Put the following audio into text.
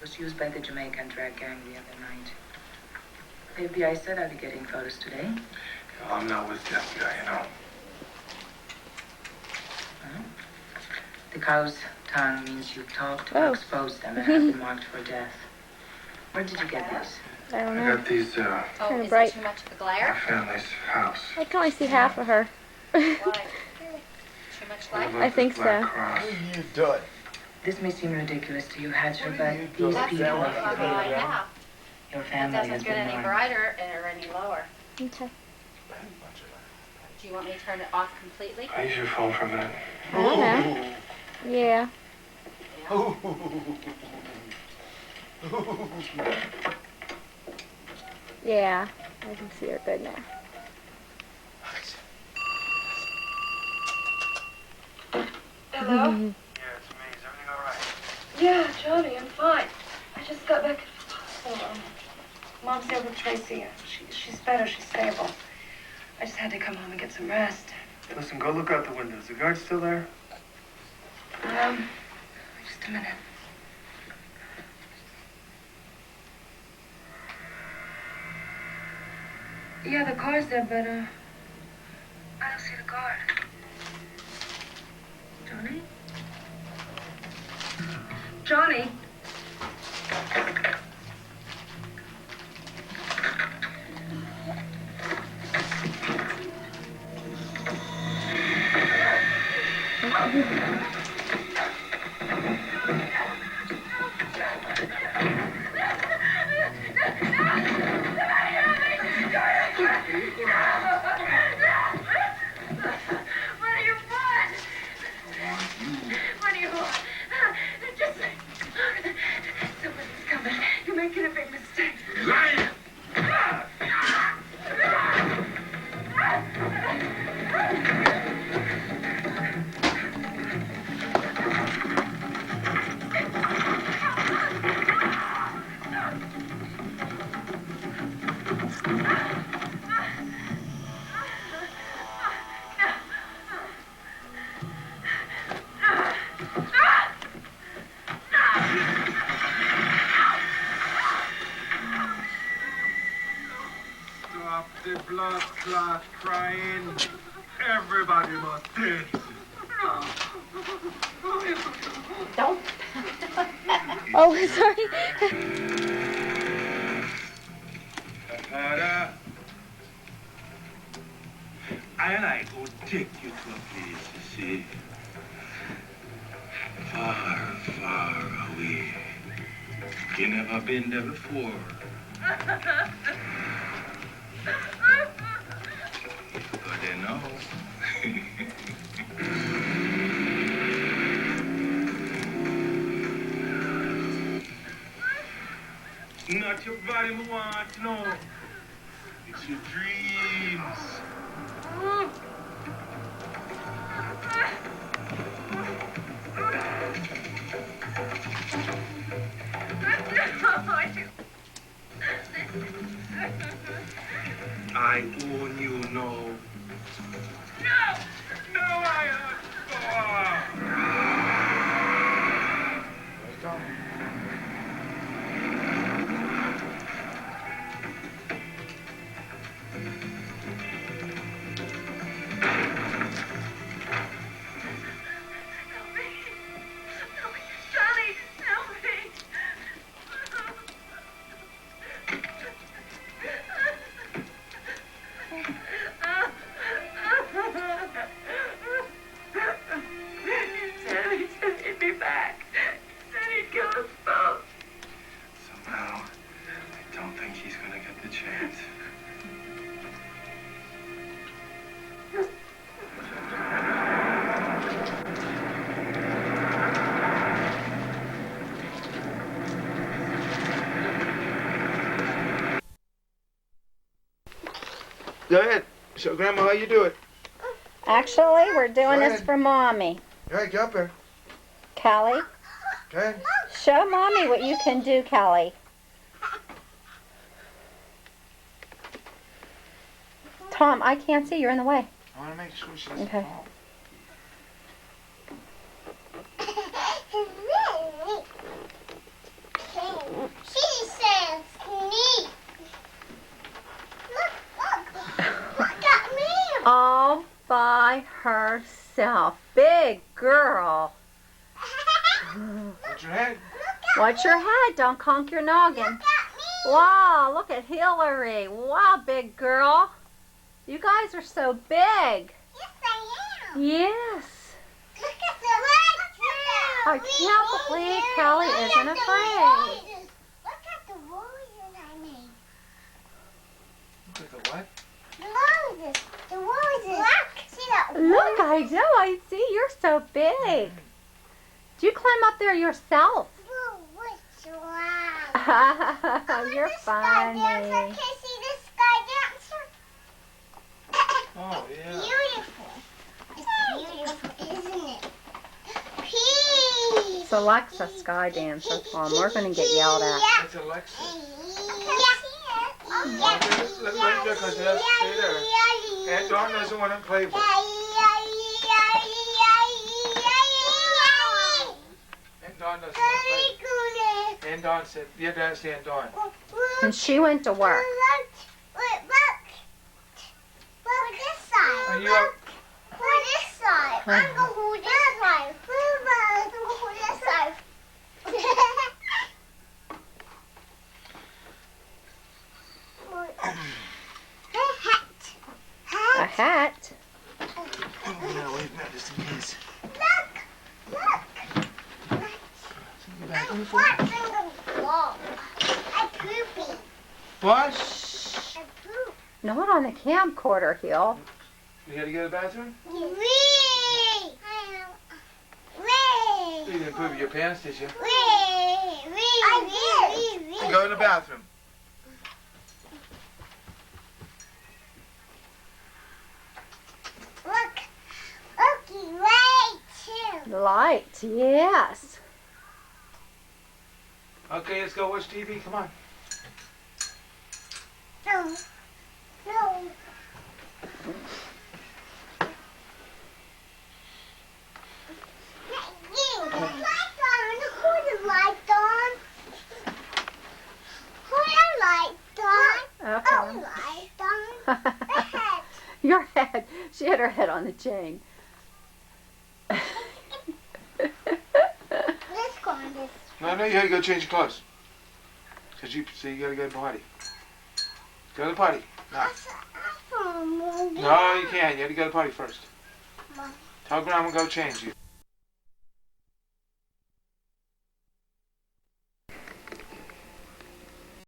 was used by the Jamaican drag gang the other night. The FBI said I'd be getting photos today. Well, I'm not with the FBI, you know. Well, the cow's tongue means you've talked or exposed them and have been marked for death. Where did you get these? I don't know. I got these, Kind of is bright. it too much of the glare? my family's house. I can only see half of her. Why? Too much What light? about I this think black so. cross? What are you doing? This may seem ridiculous to you, Hatcher, but you these doing? people, if you Well, feel yeah. your It family has doesn't get been any warned. brighter or any lower. Okay. Do you want me to turn it off completely? Can I use your phone for a minute? I don't know. Yeah. Yeah. I can see her good now. Hello? Yeah, it's me. Is everything all right? Yeah, Johnny, I'm fine. I just got back from the hospital. Mom's there with Tracy. She's better. She's stable. I just had to come home and get some rest. Listen, go look out the window. Is the guard still there? Just a minute. Yeah, the car's there, but, I don't see the guard. Johnny? Johnny? Stop the blood clot crying. Everybody must dead. Don't. Oh, sorry. I go take you to a place, you see, far, far away. You never been there before. But they know. Not your body me want to know. It's your dreams. I own you now. No, I Somehow, I don't think he's gonna get the chance. Go ahead. Show Grandma how you do it. Actually, we're doing Go this ahead. for Mommy. All right, get up there. Kelly, Go ahead. show Mommy what you can do, Kelly. Tom, I can't see. You're in the way. I want to make sure she doesn't Okay. fall. by herself. Big girl. Watch your head. Watch your head. Don't conk your noggin. Wow, look at Hillary. Wow, big girl. You guys are so big. Yes, I am. Yes. Look at the I can't believe Kelly isn't afraid. Look at the roses I made. Look at the what? The roses. The roses. Look. See that? Look, I know. I see. You're so big. Do you climb up there yourself? Which one? You're funny. Can you see the sky dancer? Oh, yeah. Beautiful. It's beautiful, isn't it? Peace. So Alexa Sky Dancer, Mom. We're going to get yelled at. That's Alexa. Yes. Let me because that's stay there. And Dawn doesn't want to play with. And Dawn doesn't want to play. And Dawn said, you have to understand Dawn. And she went to work. Look. Look this side. Are you up? Hold this side. I'm gonna hold this side. I'm gonna hold this side. A hat. Oh, no, wait a minute, just in case. Look. I'm watching the wall. I'm pooping. What? I poop. Not on the camcorder, Hill. You had to go to the bathroom? Wee! You didn't poop your pants, did you? I did. Go in the bathroom. Look, right too. Light, yes. Okay, let's go watch TV. Come on. No. You. Light on. Who the light on? Who the light on? Okay. Oh, light on. The head. Your head. She had her head on the chain. Let's go on this. No, you had to go change your clothes. Because you got to go to the party. Go to the party. No. No, you can't. You have to go to the party first. Mom. Tell Grandma to go change you.